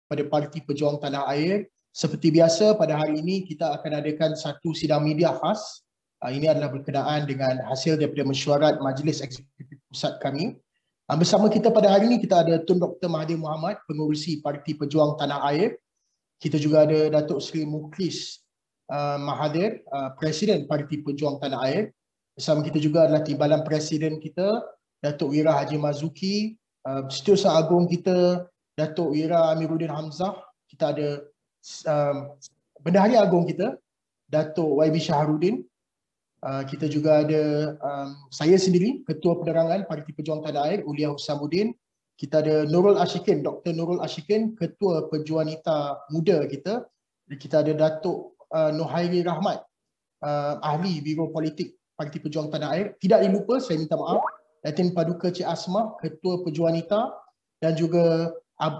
pada Parti Pejuang Tanah Air. Seperti biasa, pada hari ini kita akan adakan satu sidang media khas. Ini adalah berkenaan dengan hasil daripada mesyuarat Majlis Eksekutif Pusat kami. Bersama kita pada hari ini kita ada Tun Dr Mahathir Mohamad, pengerusi Parti Pejuang Tanah Air. Kita juga ada Datuk Seri Mukhlis Mahathir, Presiden Parti Pejuang Tanah Air. Bersama kita juga adalah Timbalan Presiden kita, Datuk Wira Haji Mazuki, Setiausaha Agung kita, Datuk Wira Amiruddin Hamzah. Kita ada Bendahari Agung kita, Datuk YB Syahrudin. Kita juga ada saya sendiri, Ketua Penerangan Parti Pejuang Tanah Air, Uliah Husamuddin. Kita ada Nurul Ashikin, Dr. Nurul Ashikin, Ketua Pejuanita Muda kita. Kita ada Datuk Nuhairi Rahmat, Ahli Biro Politik Parti Pejuang Tanah Air. Tidak dilupa, saya minta maaf, Datin Paduka Cik Asmah, Ketua Pejuanita, dan juga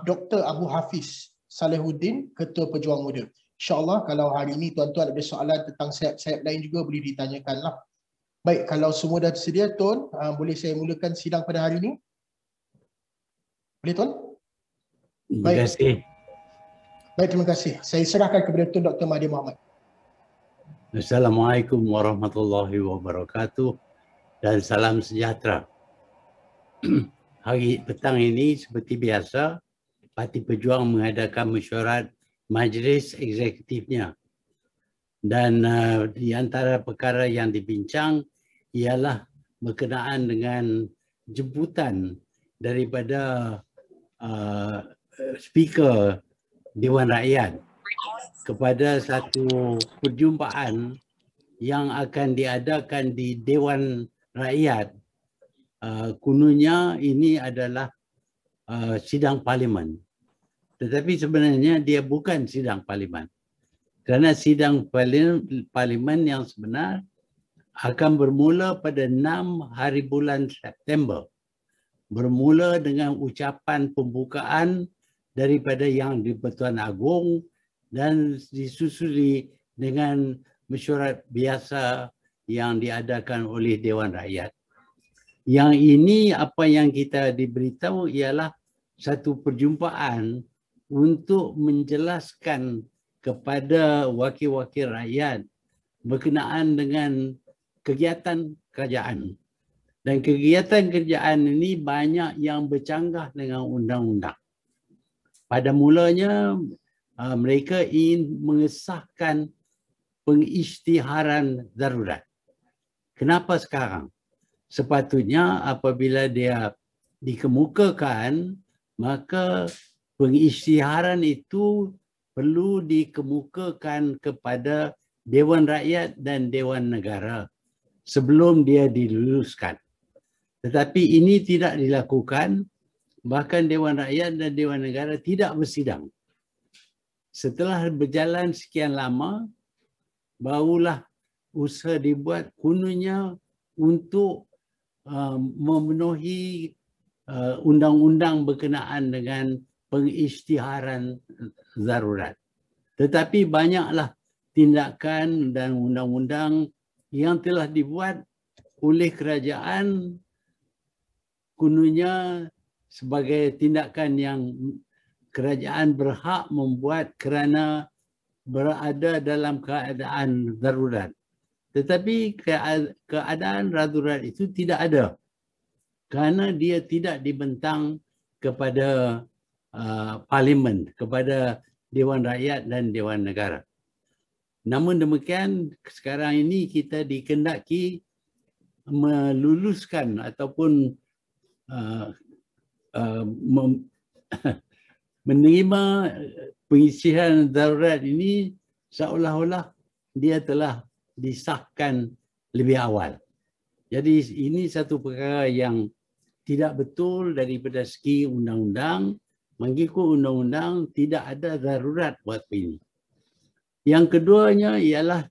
Dr. Abu Hafiz Salehuddin, Ketua Pejuang Muda. InsyaAllah kalau hari ini tuan-tuan ada soalan tentang sayap-sayap lain juga boleh ditanyakanlah. Baik, kalau semua dah tersedia, Tuan, boleh saya mulakan sidang pada hari ini? Boleh, Tuan? Terima kasih. Baik, terima kasih. Saya serahkan kepada Tun Dr Mahathir Mohamad. Assalamualaikum warahmatullahi wabarakatuh dan salam sejahtera. Hari petang ini seperti biasa, Parti Pejuang mengadakan mesyuarat Majlis Eksekutifnya. Dan di antara perkara yang dibincang ialah berkenaan dengan jemputan daripada Speaker Dewan Rakyat kepada satu perjumpaan yang akan diadakan di Dewan Rakyat. Kononnya ini adalah sidang parlimen. Tetapi sebenarnya dia bukan sidang parlimen. Kerana sidang parlimen yang sebenar akan bermula pada 6 hari bulan September. Bermula dengan ucapan pembukaan daripada Yang di-Pertuan Agong dan disusuli dengan mesyuarat biasa yang diadakan oleh Dewan Rakyat. Yang ini apa yang kita diberitahu ialah satu perjumpaan untuk menjelaskan kepada wakil-wakil rakyat berkenaan dengan kegiatan kerajaan. Dan kegiatan kerajaan ini banyak yang bercanggah dengan undang-undang. Pada mulanya mereka ingin mengesahkan pengisytiharan darurat. Kenapa sekarang? Sepatutnya apabila dia dikemukakan, maka pengisytiharan itu perlu dikemukakan kepada Dewan Rakyat dan Dewan Negara sebelum dia diluluskan. Tetapi ini tidak dilakukan, bahkan Dewan Rakyat dan Dewan Negara tidak bersidang. Setelah berjalan sekian lama, barulah usaha dibuat kononnya untuk memenuhi undang-undang berkenaan dengan pengisytiharan darurat. Tetapi banyaklah tindakan dan undang-undang yang telah dibuat oleh kerajaan kononnya sebagai tindakan yang kerajaan berhak membuat kerana berada dalam keadaan darurat. Tetapi keadaan darurat itu tidak ada kerana dia tidak dibentang kepada parlimen, kepada Dewan Rakyat dan Dewan Negara. Namun demikian, sekarang ini kita dikendaki meluluskan ataupun menerima pengisian darurat ini seolah-olah dia telah disahkan lebih awal. Jadi ini satu perkara yang tidak betul daripada segi undang-undang. Mengikut undang-undang tidak ada darurat waktu ini. Yang keduanya ialah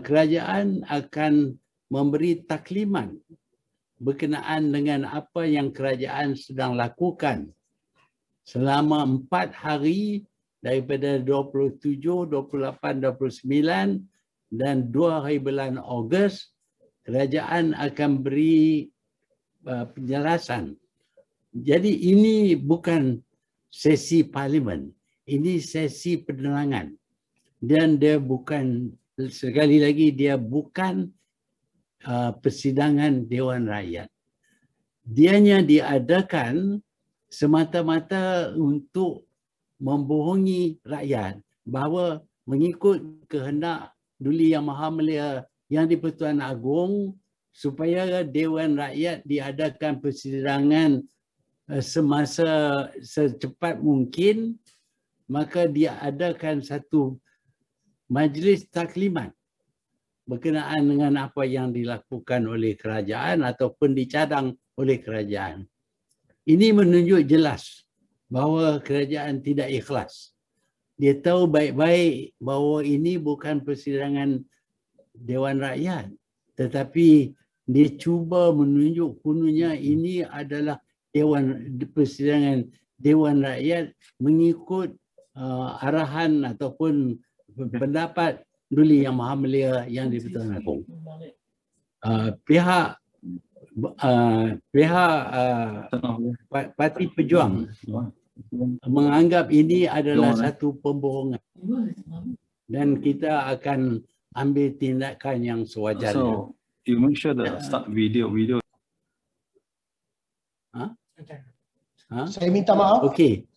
kerajaan akan memberi taklimat berkenaan dengan apa yang kerajaan sedang lakukan selama 4 hari daripada 27, 28, 29 dan 2 hari bulan Ogos. Kerajaan akan beri penjelasan. Jadi ini bukan sesi parlimen. Ini sesi penerangan. Dan dia bukan, sekali lagi dia bukan persidangan Dewan Rakyat. Dianya diadakan semata-mata untuk membohongi rakyat bahawa mengikut kehendak Duli Yang Maha Mulia Yang di-Pertuan Agong supaya Dewan Rakyat diadakan persidangan semasa secepat mungkin, maka dia adakan satu majlis taklimat berkenaan dengan apa yang dilakukan oleh kerajaan ataupun dicadang oleh kerajaan. Ini menunjuk jelas bahawa kerajaan tidak ikhlas. Dia tahu baik-baik bahawa ini bukan persidangan Dewan Rakyat, tetapi dia cuba menunjuk kononnya ini adalah persidangan Dewan Rakyat mengikut arahan ataupun pendapat Duli Yang Maha Mulia Yang di-Pertuan Agong. Pihak Parti Pejuang menganggap ini adalah satu pembohongan dan kita akan ambil tindakan yang sewajarnya. So you make sure the start video. Saya minta maaf. Okey.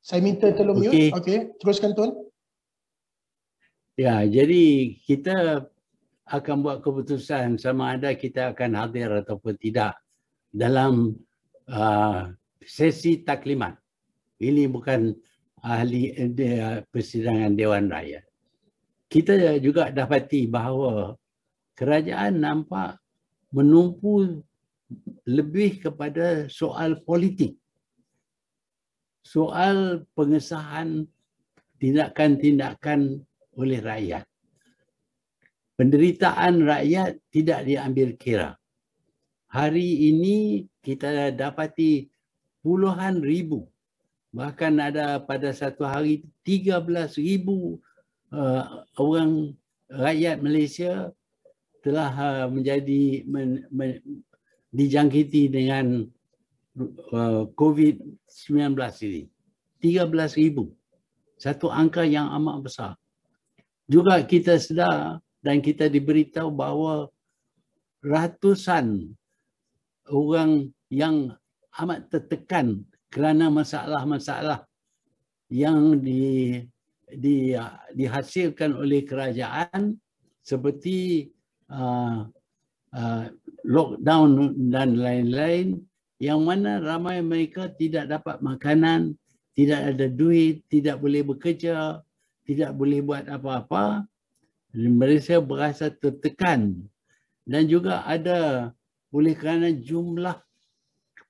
Saya minta tolong mute. Okey, teruskan Tun. Ya, jadi kita akan buat keputusan sama ada kita akan hadir ataupun tidak dalam sesi taklimat. Ini bukan ahli persidangan Dewan Rakyat. Kita juga dapati bahawa kerajaan nampak menumpu lebih kepada soal politik. Soal pengesahan tindakan-tindakan oleh rakyat. Penderitaan rakyat tidak diambil kira. Hari ini kita dapati puluhan ribu, bahkan ada pada satu hari 13,000 orang rakyat Malaysia telah dijangkiti dengan COVID-19 ini. 13,000. Satu angka yang amat besar. Juga kita sedar dan kita diberitahu bahawa ratusan orang yang amat tertekan kerana masalah-masalah yang dihasilkan oleh kerajaan seperti lockdown dan lain-lain, yang mana ramai mereka tidak dapat makanan, tidak ada duit, tidak boleh bekerja, tidak boleh buat apa-apa. Mereka berasa tertekan. Dan juga ada oleh kerana jumlah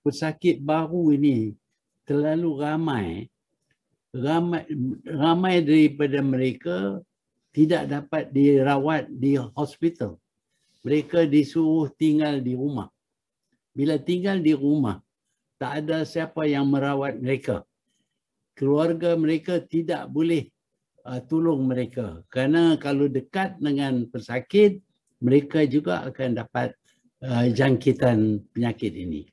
pesakit baru ini terlalu ramai daripada mereka tidak dapat dirawat di hospital. Mereka disuruh tinggal di rumah. Bila tinggal di rumah, tak ada siapa yang merawat mereka. Keluarga mereka tidak boleh tolong mereka. Kerana kalau dekat dengan pesakit, mereka juga akan dapat jangkitan penyakit ini.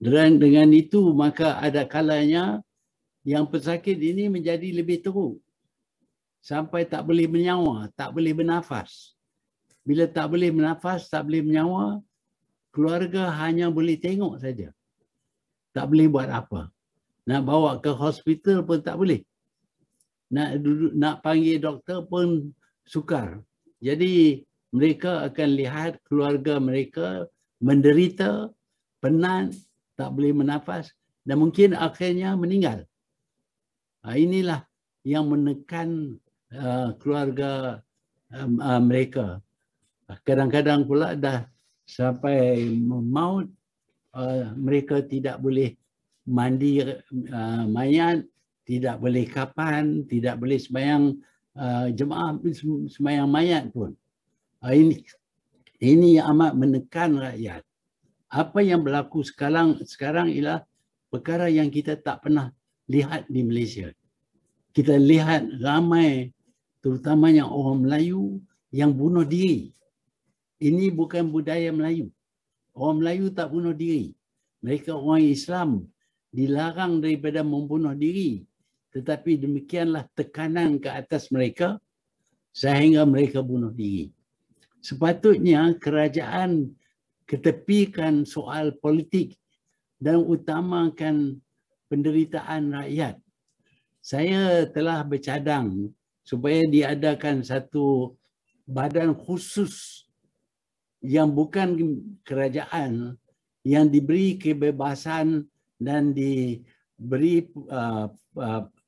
Dan dengan itu, maka ada kalanya yang pesakit ini menjadi lebih teruk. Sampai tak boleh bernyawa, tak boleh bernafas. Bila tak boleh bernafas, tak boleh bernyawa, keluarga hanya boleh tengok saja. Tak boleh buat apa. Nak bawa ke hospital pun tak boleh. Nak panggil doktor pun sukar. Jadi mereka akan lihat keluarga mereka menderita, penat, tak boleh bernafas dan mungkin akhirnya meninggal. Inilah yang menekan keluarga mereka. Kadang-kadang pula dah sampai maut, mereka tidak boleh mandi mayat, tidak boleh kapan, tidak boleh sembahyang jemaah, sembahyang mayat pun. Ini amat menekan rakyat. Apa yang berlaku sekarang ialah perkara yang kita tak pernah lihat di Malaysia. Kita lihat ramai, terutamanya orang Melayu yang bunuh diri. Ini bukan budaya Melayu. Orang Melayu tak bunuh diri. Mereka orang Islam dilarang daripada membunuh diri. Tetapi demikianlah tekanan ke atas mereka sehingga mereka bunuh diri. Sepatutnya kerajaan ketepikan soal politik dan utamakan penderitaan rakyat. Saya telah bercadang supaya diadakan satu badan khusus yang bukan kerajaan, yang diberi kebebasan dan diberi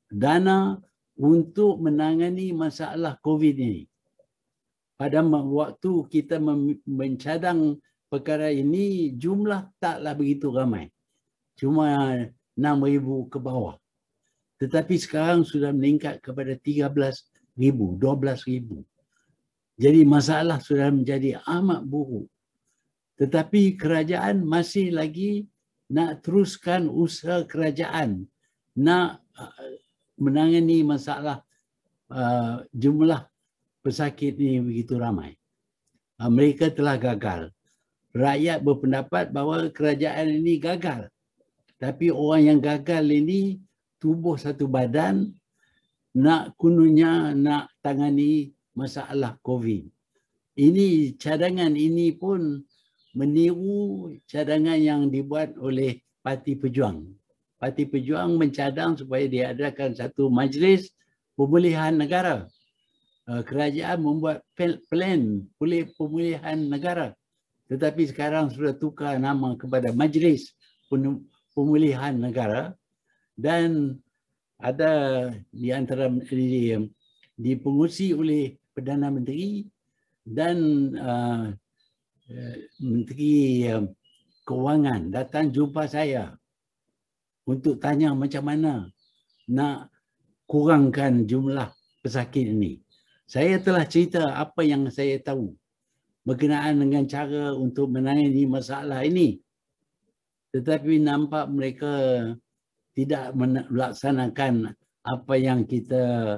dana untuk menangani masalah COVID ini. Pada waktu kita mencadang perkara ini, jumlah taklah begitu ramai. Cuma 6,000 ke bawah. Tetapi sekarang sudah meningkat kepada 13,000, 12,000. Jadi masalah sudah menjadi amat buruk. Tetapi kerajaan masih lagi nak teruskan usaha kerajaan nak menangani masalah jumlah pesakit ini begitu ramai. Mereka telah gagal. Rakyat berpendapat bahawa kerajaan ini gagal. Tapi orang yang gagal ini tubuh satu badan nak kononnya nak tangani masalah COVID. Ini cadangan ini pun meniru cadangan yang dibuat oleh Parti PEJUANG. Parti PEJUANG mencadang supaya diadakan satu majlis pemulihan negara. Kerajaan membuat plan pemulihan negara. Tetapi sekarang sudah tukar nama kepada Majlis Pemulihan Negara dan ada di antara dipengurusi oleh Perdana Menteri dan Menteri Kewangan datang jumpa saya untuk tanya macam mana nak kurangkan jumlah pesakit ini. Saya telah cerita apa yang saya tahu berkenaan dengan cara untuk menangani masalah ini. Tetapi nampak mereka tidak melaksanakan apa yang kita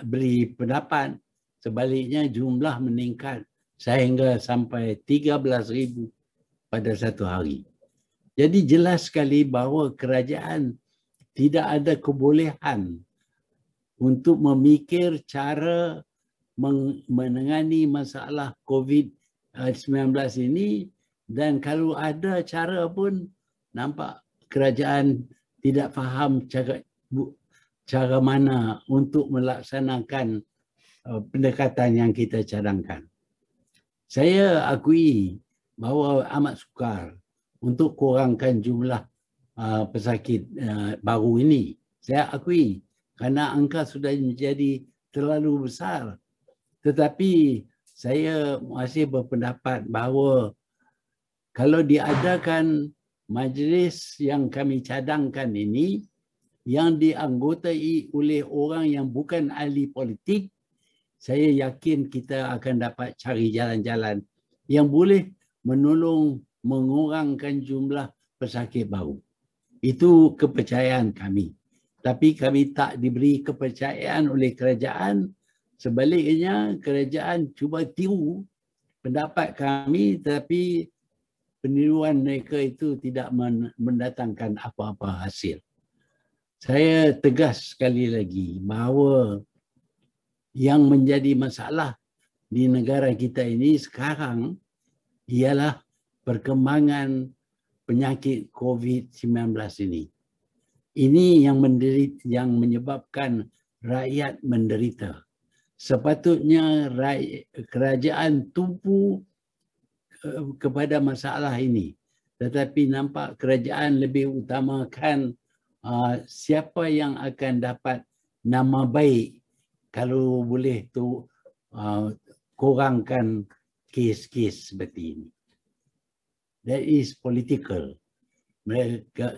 beri pendapat. Sebaliknya jumlah meningkat sehingga sampai 13,000 pada satu hari. Jadi jelas sekali bahawa kerajaan tidak ada kebolehan untuk memikir cara menangani masalah COVID-19 ini, dan kalau ada cara pun nampak kerajaan tidak faham cara mana untuk melaksanakan pendekatan yang kita cadangkan. Saya akui bahawa amat sukar untuk kurangkan jumlah pesakit baru ini. Saya akui kerana angka sudah menjadi terlalu besar. Tetapi saya masih berpendapat bahawa kalau diadakan majlis yang kami cadangkan ini yang dianggotai oleh orang yang bukan ahli politik, saya yakin kita akan dapat cari jalan-jalan yang boleh menolong mengurangkan jumlah pesakit baru. Itu kepercayaan kami. Tapi kami tak diberi kepercayaan oleh kerajaan. Sebaliknya, kerajaan cuba tiru pendapat kami, tetapi peniruan mereka itu tidak mendatangkan apa-apa hasil. Saya tegas sekali lagi bahawa yang menjadi masalah di negara kita ini sekarang ialah perkembangan penyakit COVID-19 ini. Ini yang menyebabkan rakyat menderita. Sepatutnya kerajaan tumpu kepada masalah ini. Tetapi nampak kerajaan lebih utamakan siapa yang akan dapat nama baik kalau boleh tu kurangkan kes-kes seperti ini. That is political.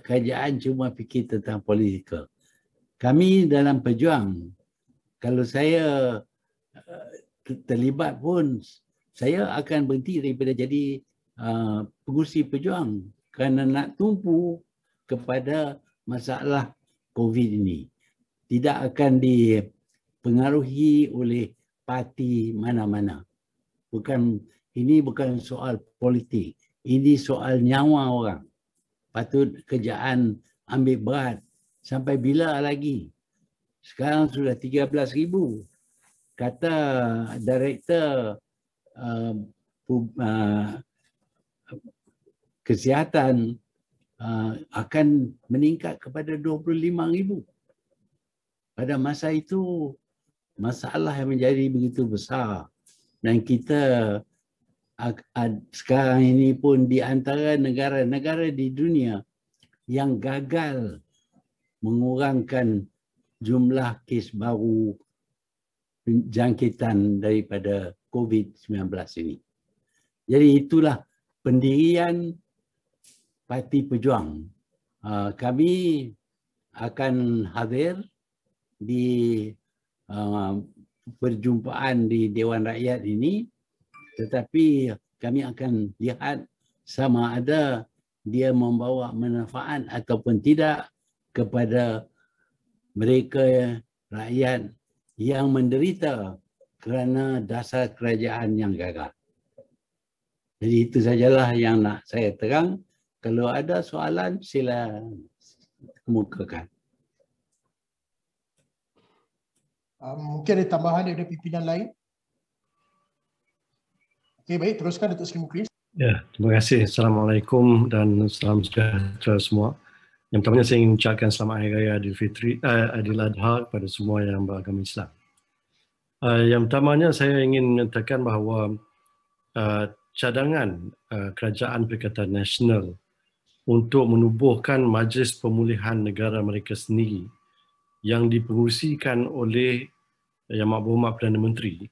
Kerajaan cuma fikir tentang political. Kami dalam PEJUANG, kalau saya terlibat pun, saya akan berhenti daripada jadi pengurusi PEJUANG kerana nak tumpu kepada masalah COVID ini. Tidak akan dipengaruhi oleh parti mana-mana. Ini bukan soal politik. Ini soal nyawa orang. patut kerajaan ambil berat. Sampai bila lagi? Sekarang sudah 13,000. Kata Direktur Kesihatan akan meningkat kepada 25,000. Pada masa itu, masalah yang menjadi begitu besar. Dan kita sekarang ini pun di antara negara-negara di dunia yang gagal mengurangkan jumlah kes baru jangkitan daripada COVID-19 ini. Jadi itulah pendirian Parti Pejuang. Kami akan hadir di perjumpaan di Dewan Rakyat ini, tetapi kami akan lihat sama ada dia membawa manfaat ataupun tidak kepada mereka rakyat yang menderita kerana dasar kerajaan yang gagal. Jadi itu sajalah yang nak saya terang. Kalau ada soalan, sila kemukakan. Mungkin ada tambahan daripada pimpinan lain? Okey, baik. Teruskan Datuk Seri Muklis. Ya, terima kasih. Assalamualaikum dan salam sejahtera semua. Yang pertamanya saya ingin ucapkan selamat Hari Raya Aidiladha kepada semua yang beragama Islam. Yang pertamanya saya ingin menyatakan bahawa cadangan Kerajaan Perikatan Nasional untuk menubuhkan Majlis Pemulihan Negara mereka sendiri yang dipengerusikan oleh Yang Amat Perdana Menteri,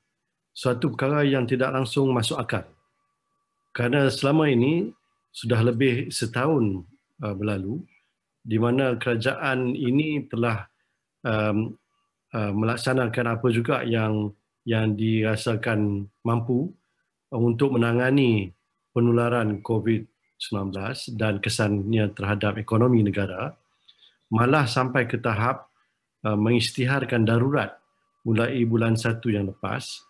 suatu perkara yang tidak langsung masuk akal. Kerana selama ini sudah lebih setahun berlalu di mana kerajaan ini telah melaksanakan apa juga yang dirasakan mampu untuk menangani penularan COVID-19 dan kesannya terhadap ekonomi negara, malah sampai ke tahap mengisytiharkan darurat mulai bulan 1 yang lepas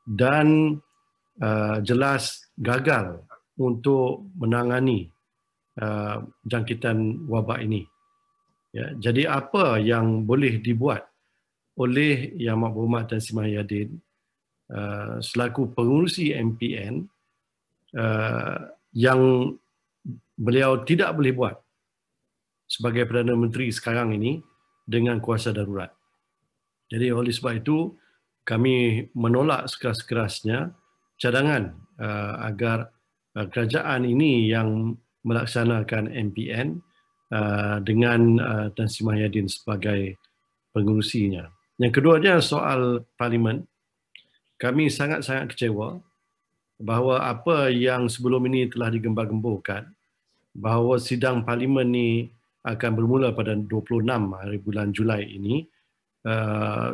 dan jelas gagal untuk menangani jangkitan wabak ini. Ya, jadi apa yang boleh dibuat oleh Yang Amat Berhormat Tan Sri Mahathir selaku pengurusi MPN yang beliau tidak boleh buat sebagai Perdana Menteri sekarang ini dengan kuasa darurat. Jadi oleh sebab itu kami menolak sekeras-kerasnya cadangan agar kerajaan ini yang melaksanakan MPN dengan Tan Sri Mahathir sebagai pengurusinya. Yang keduanya soal parlimen. Kami sangat-sangat kecewa bahawa apa yang sebelum ini telah digembar-gemburkan bahawa sidang parlimen ini akan bermula pada 26 hari bulan Julai ini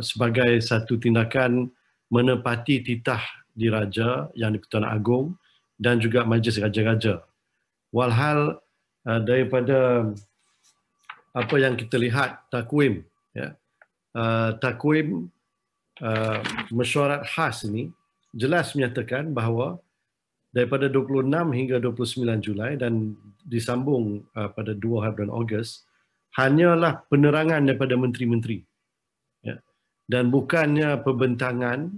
sebagai satu tindakan menepati titah diraja yang di-Pertuan Agong dan juga Majlis Raja-Raja. Walhal daripada apa yang kita lihat takwim, ya, takwim mesyuarat khas ini jelas menyatakan bahawa daripada 26 hingga 29 Julai dan disambung pada 2 hari bulan Ogos hanyalah penerangan daripada menteri-menteri, ya, dan bukannya pembentangan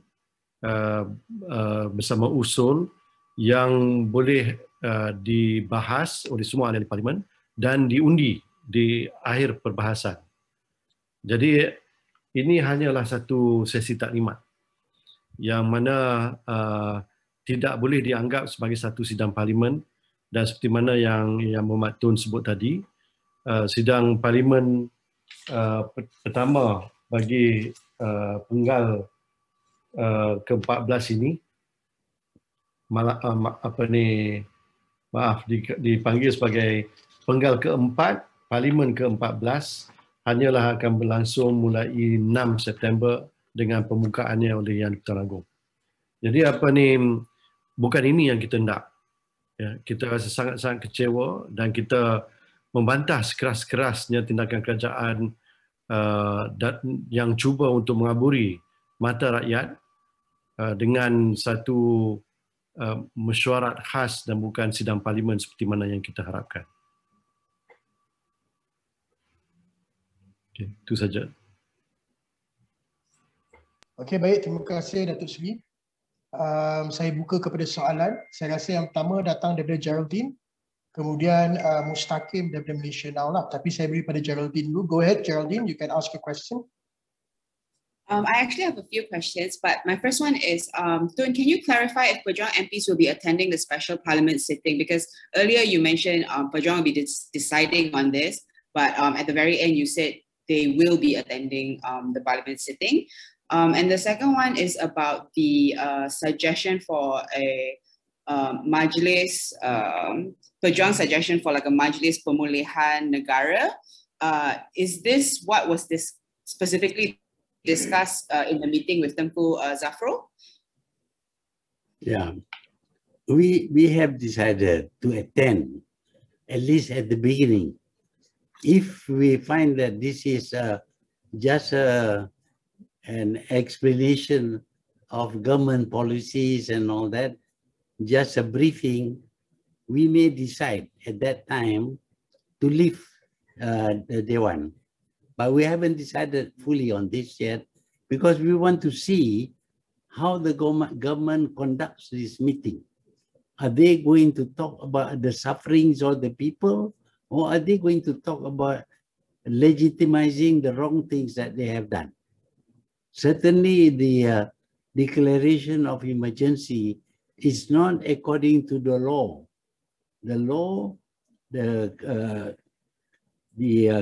bersama usul yang boleh dibahas oleh semua ahli parlimen dan diundi di akhir perbahasan. Jadi ini hanyalah satu sesi taklimat yang mana tidak boleh dianggap sebagai satu sidang parlimen, dan seperti mana yang Muhammad Tun sebut tadi, sidang parlimen pertama bagi penggal ke-14 ini dipanggil sebagai penggal ke-4, parlimen ke-14 hanyalah akan berlangsung mulai 6 September dengan pembukaannya oleh Yang di-Pertuan Agong. Jadi bukan ini yang kita nak. Ya, kita rasa sangat-sangat kecewa dan kita membantah sekeras-kerasnya tindakan kerajaan yang cuba untuk mengaburi mata rakyat dengan satu mesyuarat khas dan bukan sidang parlimen seperti mana yang kita harapkan. Okay, itu saja. Okey, baik. Terima kasih Datuk Seri. Saya buka kepada soalan. Saya rasa yang pertama datang daripada Geraldine. Kemudian Mustaqim daripada Malaysia Now lah. Tapi saya beri pada Geraldine dulu. Go ahead Geraldine, you can ask your question. I actually have a few questions, but my first one is, Tun, can you clarify if PEJUANG MPs will be attending the special parliament sitting? Because earlier you mentioned PEJUANG will be deciding on this, but at the very end you said they will be attending the parliament sitting. And the second one is about the suggestion for a majlis, PEJUANG suggestion for like a majlis pemulihan negara. Is this what was this specifically discussed in the meeting with Tengku Zafro? Yeah, we have decided to attend, at least at the beginning. If we find that this is just an explanation of government policies and all that, just a briefing, we may decide at that time to leave the Dewan. But we haven't decided fully on this yet because we want to see how the government conducts this meeting. Are they going to talk about the sufferings of the people, or are they going to talk about legitimizing the wrong things that they have done? Certainly the declaration of emergency is not according to the law. The law, the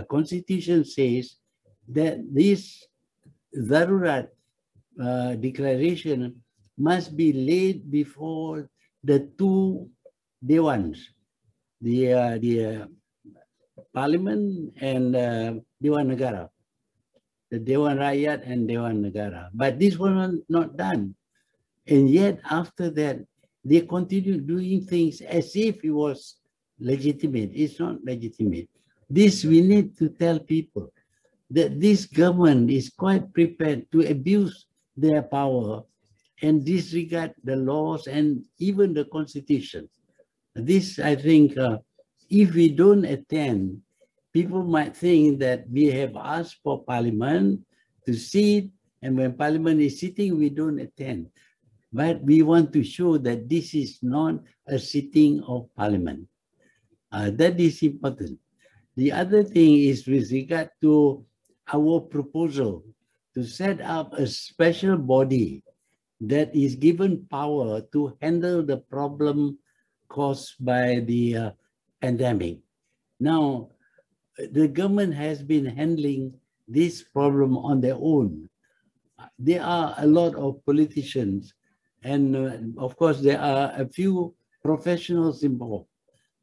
Constitution says that this Darurat declaration must be laid before the two Dewans, the Parliament and Dewan Negara, the Dewan Rakyat and Dewan Negara. But this was not done. And yet after that, they continued doing things as if it was legitimate. It's not legitimate. This we need to tell people that this government is quite prepared to abuse their power and disregard the laws and even the Constitution. This, I think, if we don't attend, people might think that we have asked for Parliament to sit, and when Parliament is sitting, we don't attend. But we want to show that this is not a sitting of Parliament. That is important. The other thing is with regard to our proposal to set up a special body that is given power to handle the problem caused by the pandemic. Now, the government has been handling this problem on their own. There are a lot of politicians and of course there are a few professionals involved,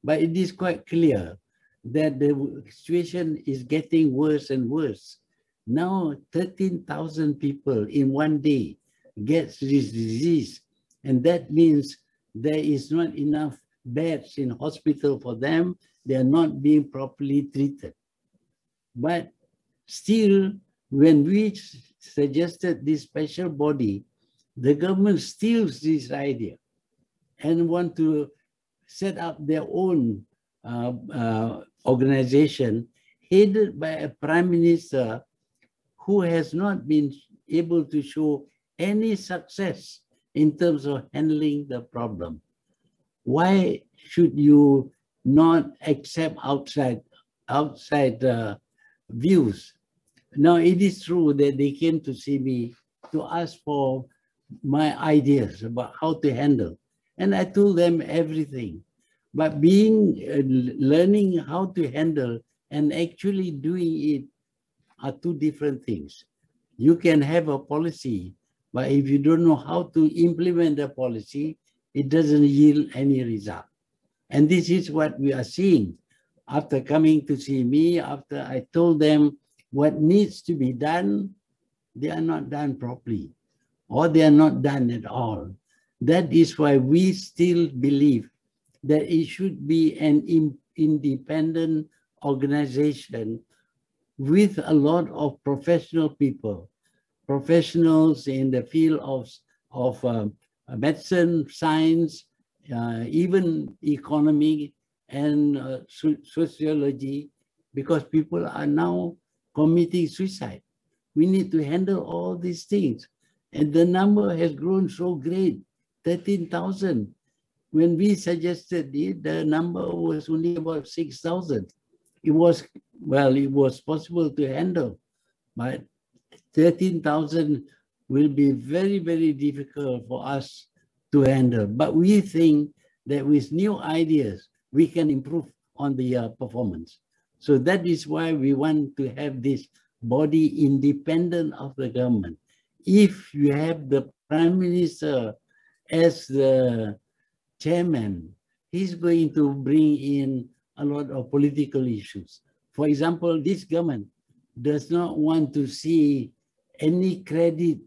but it is quite clear that the situation is getting worse and worse. Now 13,000 people in one day gets this disease, and that means there is not enough beds in hospital for them. They are not being properly treated. But still, when we suggested this special body, the government steals this idea and want to set up their own organization headed by a prime minister who has not been able to show any success in terms of handling the problem. Why should you not accept outside views? Now, it is true that they came to see me to ask for my ideas about how to handle, and I told them everything. But learning how to handle and actually doing it are two different things. You can have a policy, but if you don't know how to implement the policy, it doesn't yield any result. And this is what we are seeing. After coming to see me, after I told them what needs to be done, they are not done properly, or they are not done at all. That is why we still believe that it should be an independent organization with a lot of professional people, professionals in the field of medicine, science, even economy and sociology, because people are now committing suicide. We need to handle all these things. And the number has grown so great, 13,000. When we suggested it, the number was only about 6,000. It was possible to handle, but 13,000 will be very, very difficult for us to handle. But we think that with new ideas, we can improve on the performance. So that is why we want to have this body independent of the government. If you have the Prime Minister as the chairman, he's going to bring in a lot of political issues. For example, this government does not want to see any credit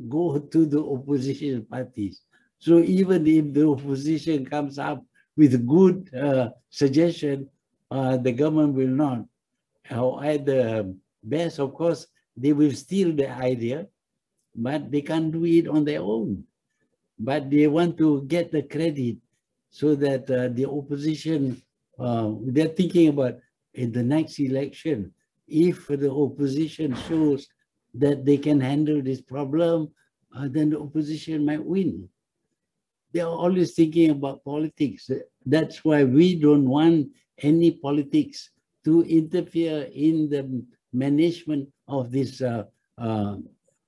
go to the opposition parties. So even if the opposition comes up with good suggestion, the government will not. Or at the best, of course, they will steal the idea, but they can't do it on their own. But they want to get the credit so that the opposition, they're thinking about in the next election, if the opposition shows that they can handle this problem, then the opposition might win. They are always thinking about politics. That's why we don't want any politics to interfere in the management of this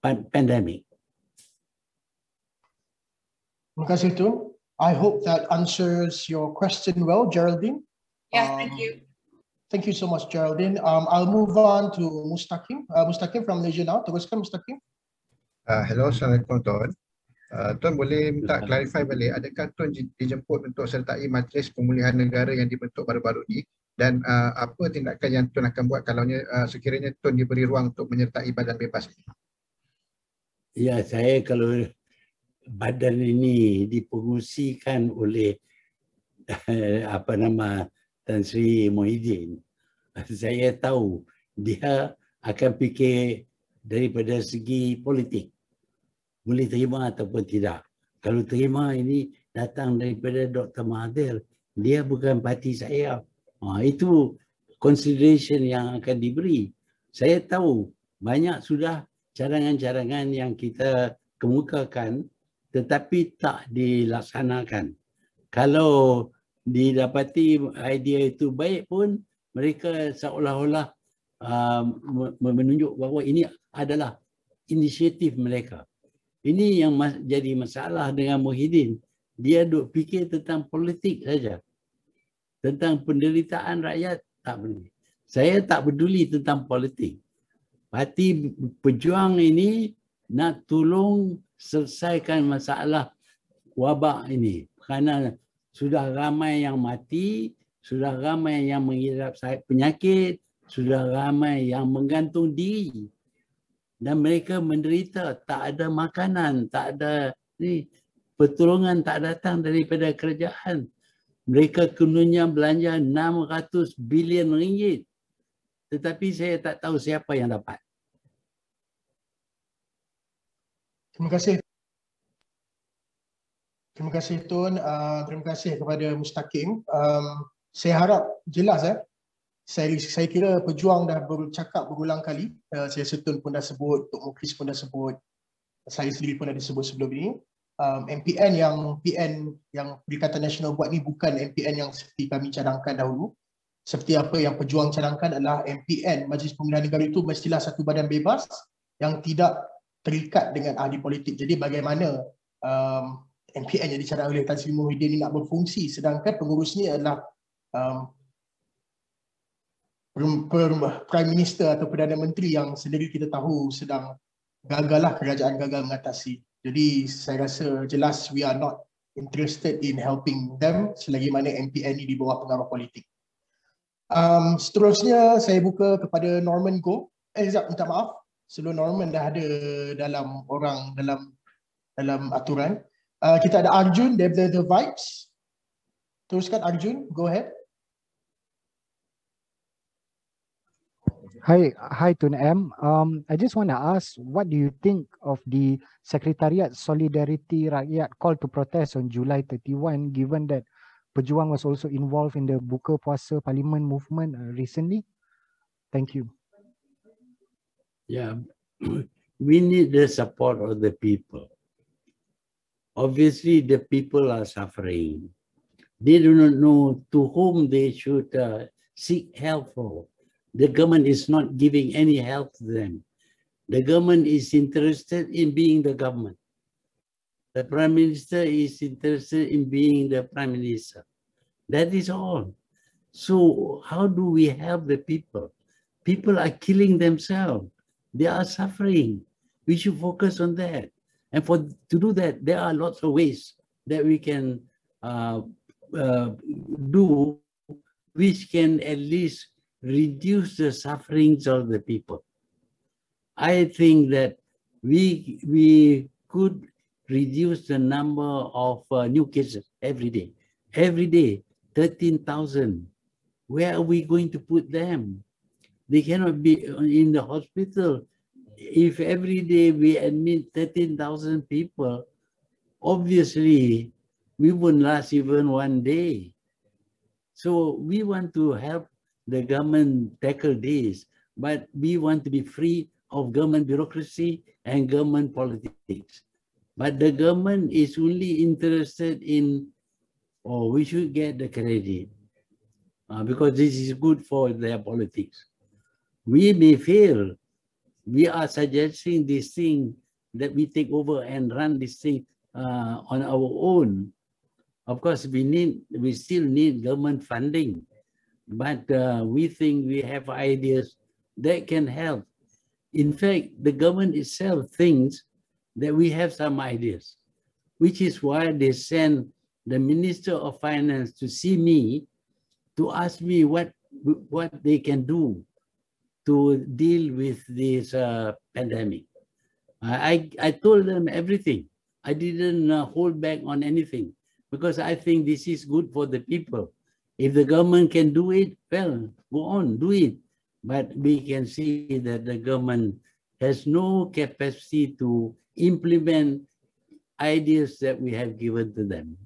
pandemic. Terima kasih, Tun. I hope that answers your question well, Geraldine. Yeah, thank you. Thank you so much, Geraldine. I'll move on to Mustaqim. Mustaqim from Malaysia now. Teruskan, Mustaqim. Hello, Assalamualaikum, Tun. Tun boleh minta clarify balik, adakah Tun dijemput untuk sertai Majlis Pemulihan Negara yang dibentuk baru-baru ini, dan apa tindakan yang Tun akan buat kalau sekiranya Tun diberi ruang untuk menyertai badan bebas? Ya, saya kalau badan ini dipengerusikan oleh Tan Sri Muhyiddin, saya tahu dia akan fikir daripada segi politik, boleh terima ataupun tidak. Kalau terima ini datang daripada Dr. Mahathir, dia bukan parti saya. Itu consideration yang akan diberi. Saya tahu banyak sudah cadangan-cadangan yang kita kemukakan tetapi tak dilaksanakan. Kalau didapati idea itu baik pun, mereka seolah-olah menunjuk bahawa ini adalah inisiatif mereka. Ini yang jadi masalah dengan Muhyiddin. Dia duk fikir tentang politik saja. Tentang penderitaan rakyat, tak peduli. Saya tak peduli tentang politik. Parti Pejuang ini nak tolong selesaikan masalah wabak ini. Kerana sudah ramai yang mati, sudah ramai yang mengidap penyakit, sudah ramai yang menggantung diri. Dan mereka menderita, tak ada makanan, tak ada pertolongan tak datang daripada kerajaan. Mereka kononnya belanja 600 bilion ringgit. Tetapi saya tak tahu siapa yang dapat. Terima kasih. Terima kasih, Tun. Terima kasih kepada Mustaqim. Saya harap jelas. Saya kira Pejuang dah bercakap berulang kali. Saya Tun pun dah sebut, Tok Muklis pun dah sebut, saya sendiri pun dah disebut sebelum ini. MPN yang Perikatan Nasional buat ni bukan MPN yang seperti kami cadangkan dahulu. Seperti apa yang Pejuang cadangkan adalah MPN, Majlis Pemulihan Negara itu mestilah satu badan bebas yang tidak terikat dengan ahli politik. Jadi bagaimana MPN yang dicadangkan oleh Tan Sri Muhyiddin ini nak berfungsi, sedangkan pengurus ni adalah Prime Minister atau Perdana Menteri yang sendiri kita tahu sedang kerajaan gagal mengatasi. Jadi saya rasa jelas we are not interested in helping them selagi mana MPN ini di bawah pengaruh politik. Seterusnya saya buka kepada Norman Goh. Minta maaf, sebelum Norman dah ada dalam aturan. Kita ada Arjun, The Vibes. Teruskan Arjun, go ahead. Hi Tun M. I just want to ask, what do you think of the Secretariat Solidariti Rakyat call to protest on July 31, given that Pejuang was also involved in the Buka Puasa Parliament movement recently? Thank you. Yeah, we need the support of the people. Obviously, the people are suffering. They do not know to whom they should seek help for. The government is not giving any help to them. The government is interested in being the government. The Prime Minister is interested in being the Prime Minister. That is all. So how do we help the people? People are killing themselves. They are suffering. We should focus on that. And to do that, there are lots of ways that we can do, which can at least reduce the sufferings of the people. I think that we could reduce the number of new cases every day. Every day, 13,000. Where are we going to put them? They cannot be in the hospital. If every day we admit 13,000 people, obviously we wouldn't last even one day. So we want to help the government tackle this, but we want to be free of government bureaucracy and government politics. But the government is only interested in, oh, we should get the credit because this is good for their politics. We may fail. We are suggesting this thing that we take over and run this thing on our own. Of course, we still need government funding, but we think we have ideas that can help. In fact, the government itself thinks that we have some ideas, which is why they send the Minister of Finance to see me to ask me what they can do to deal with this pandemic. I told them everything. I didn't hold back on anything because I think this is good for the people. If the government can do it, well, go on, do it. But we can see that the government has no capacity to implement ideas that we have given to them.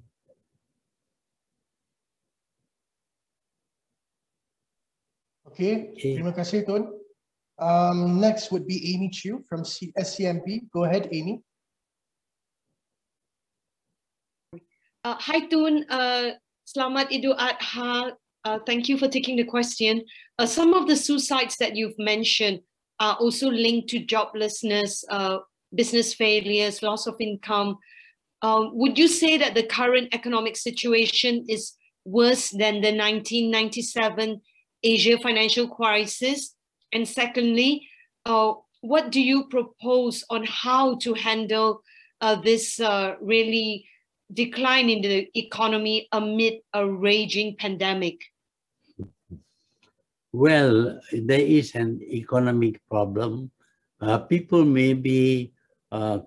Okay, terima kasih Tun. Next would be Amy Chew from SCMP. Go ahead, Amy. Hi Tun, Selamat Idul Adha. Thank you for taking the question. Some of the suicides that you've mentioned are also linked to joblessness, business failures, loss of income. Would you say that the current economic situation is worse than the 1997 Asia financial crisis? And secondly, what do you propose on how to handle this really decline in the economy amid a raging pandemic? Well, there is an economic problem. People may be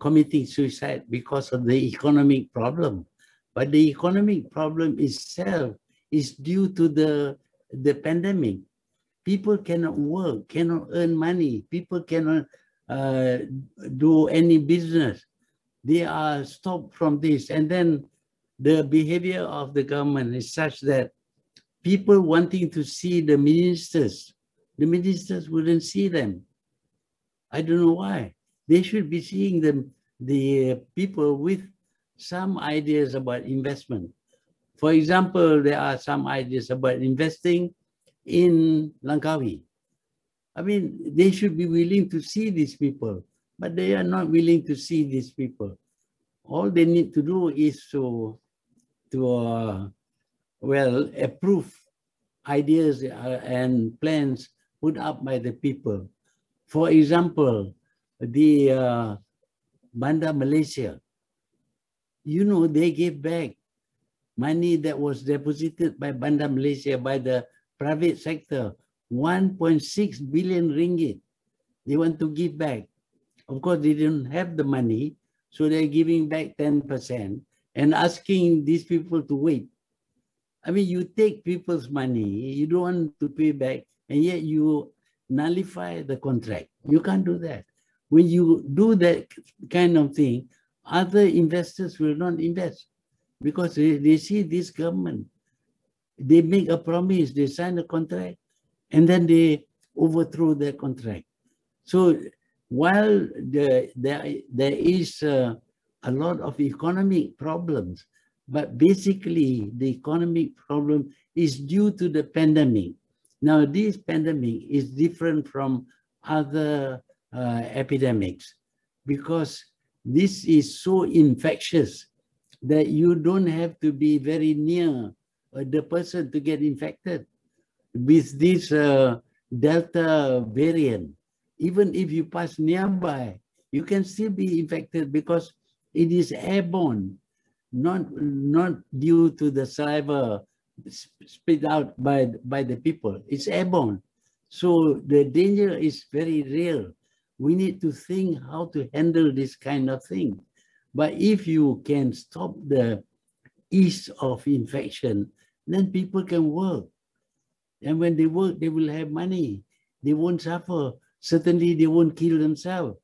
committing suicide because of the economic problem, but the economic problem itself is due to the pandemic. People cannot work, cannot earn money. People cannot do any business. They are stopped from this. And then the behavior of the government is such that people wanting to see the ministers wouldn't see them. I don't know why. They should be seeing the people with some ideas about investment. For example, there are some ideas about investing in Langkawi. I mean, they should be willing to see these people, but they are not willing to see these people. All they need to do is to approve ideas and plans put up by the people. For example, the Bandar Malaysia, you know, they gave back money that was deposited by Bandar Malaysia by the private sector, 1.6 billion ringgit. They want to give back. Of course, they didn't have the money, so they're giving back 10% and asking these people to wait. I mean, you take people's money, you don't want to pay back, and yet you nullify the contract. You can't do that. When you do that kind of thing, other investors will not invest because they see this government. They make a promise, they sign a contract, and then they overthrow their contract. So while there is a lot of economic problems, but basically the economic problem is due to the pandemic. Now, this pandemic is different from other epidemics because this is so infectious that you don't have to be very near the person to get infected. With this Delta variant, even if you pass nearby, you can still be infected because it is airborne, not due to the saliva spit out by the people. It's airborne. So the danger is very real. We need to think how to handle this kind of thing. But if you can stop the ease of infection, then people can work. And when they work, they will have money. They won't suffer. Certainly, they won't kill themselves.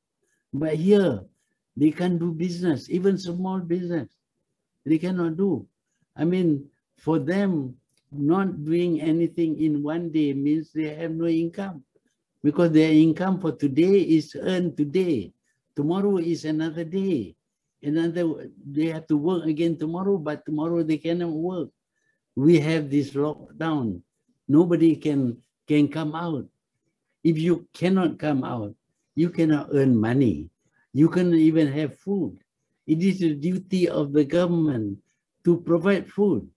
But here, they can't do business, even small business. They cannot do. I mean, for them, not doing anything in one day means they have no income. Because their income for today is earned today. Tomorrow is another day. They have to work again tomorrow, but tomorrow they cannot work. We have this lockdown. Nobody can come out. If you cannot come out, you cannot earn money. You cannot even have food. It is the duty of the government to provide food.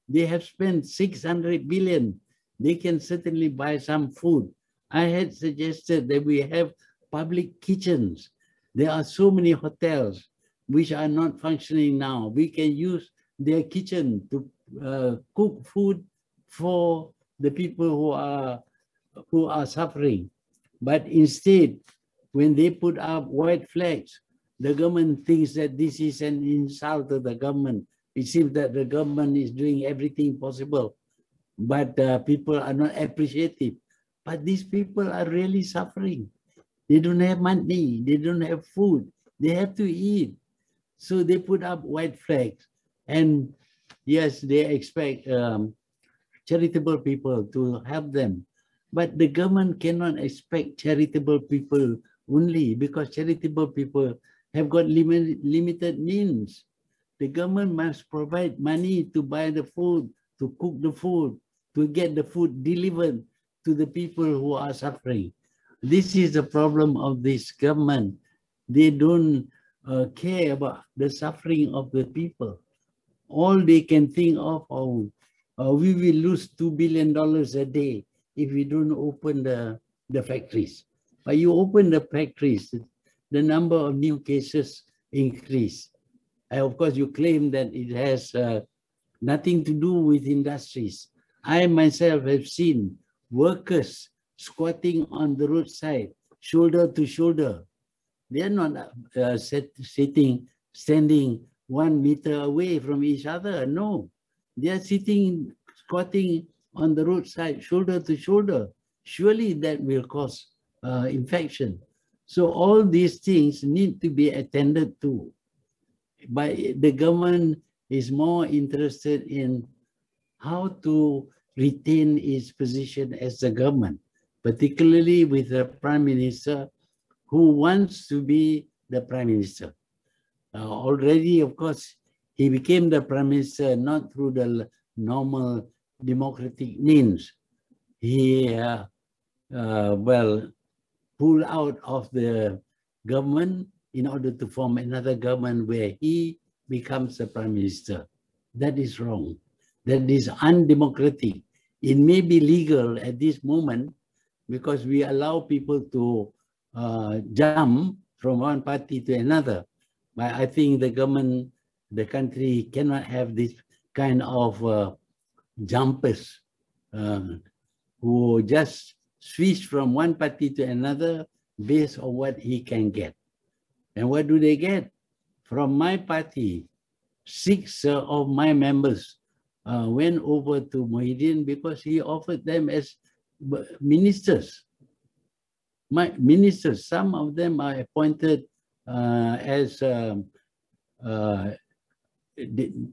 They have spent 600 billion. They can certainly buy some food. I had suggested that we have public kitchens. There are so many hotels which are not functioning now. We can use their kitchen to cook food for the people who are suffering. But instead, when they put up white flags, the government thinks that this is an insult to the government. It seems that the government is doing everything possible, but people are not appreciative. But these people are really suffering. They don't have money. They don't have food. They have to eat. So they put up white flags. And yes, they expect charitable people to help them. But the government cannot expect charitable people only because charitable people have got limited means. The government must provide money to buy the food, to cook the food, to get the food delivered to the people who are suffering. This is the problem of this government. They don't care about the suffering of the people. All they can think of, we will lose $2 billion a day if we don't open the factories. But you open the factories, the number of new cases increase. And of course, you claim that it has nothing to do with industries. I myself have seen workers squatting on the roadside, shoulder to shoulder. They are not standing 1 meter away from each other. No, they are squatting on the roadside, shoulder to shoulder. Surely that will cause infection. So all these things need to be attended to. But the government is more interested in how to retain its position as the government, particularly with the Prime Minister who wants to be the Prime Minister. Already, of course, he became the Prime Minister not through the normal democratic means. He, pulled out of the government in order to form another government where he becomes the Prime Minister. That is wrong. That is undemocratic. It may be legal at this moment because we allow people to jump from one party to another. But I think the government, the country cannot have this kind of jumpers who just switch from one party to another based on what he can get. And what do they get? From my party, 6 of my members went over to Muhyiddin because he offered them as ministers. Ministers, some of them are appointed as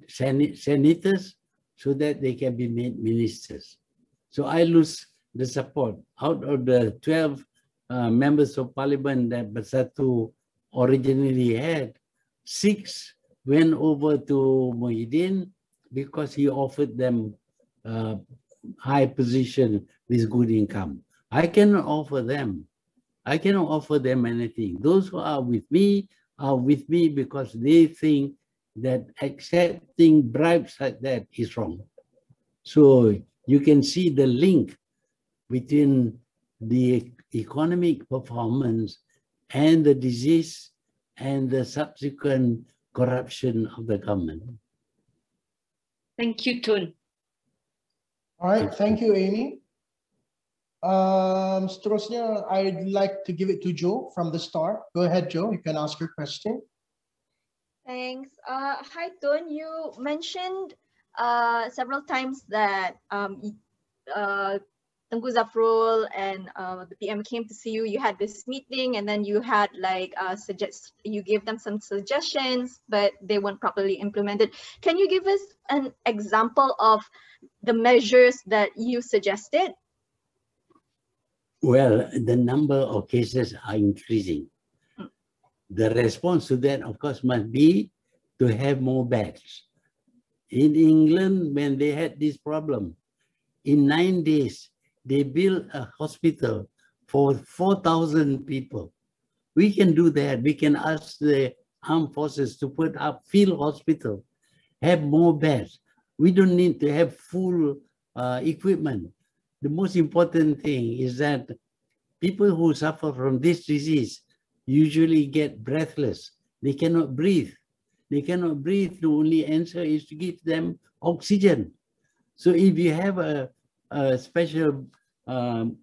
senators so that they can be made ministers. So I lose the support. Out of the 12 members of parliament that Bersatu originally had, 6 went over to Muhyiddin because he offered them high position with good income. I cannot offer them. I cannot offer them anything. Those who are with me because they think that accepting bribes like that is wrong. So you can see the link between the economic performance and the disease and the subsequent corruption of the government. Thank you, Tun. All right, thank you, Amy. Seterusnya, I'd like to give it to Joe from the Star. Go ahead, Joe. You can ask your question. Thanks. Hi, Tun. You mentioned several times that Tengku Zafrul and the PM came to see you. You had this meeting, and then you had like you gave them some suggestions, but they weren't properly implemented. Can you give us an example of the measures that you suggested? Well, the number of cases are increasing. The response to that, of course, must be to have more beds. In England, when they had this problem, in 9 days, they built a hospital for 4,000 people. We can do that. We can ask the armed forces to put up field hospital, have more beds. We don't need to have full equipment. The most important thing is that people who suffer from this disease usually get breathless. They cannot breathe. They cannot breathe. The only answer is to give them oxygen. So if you have a special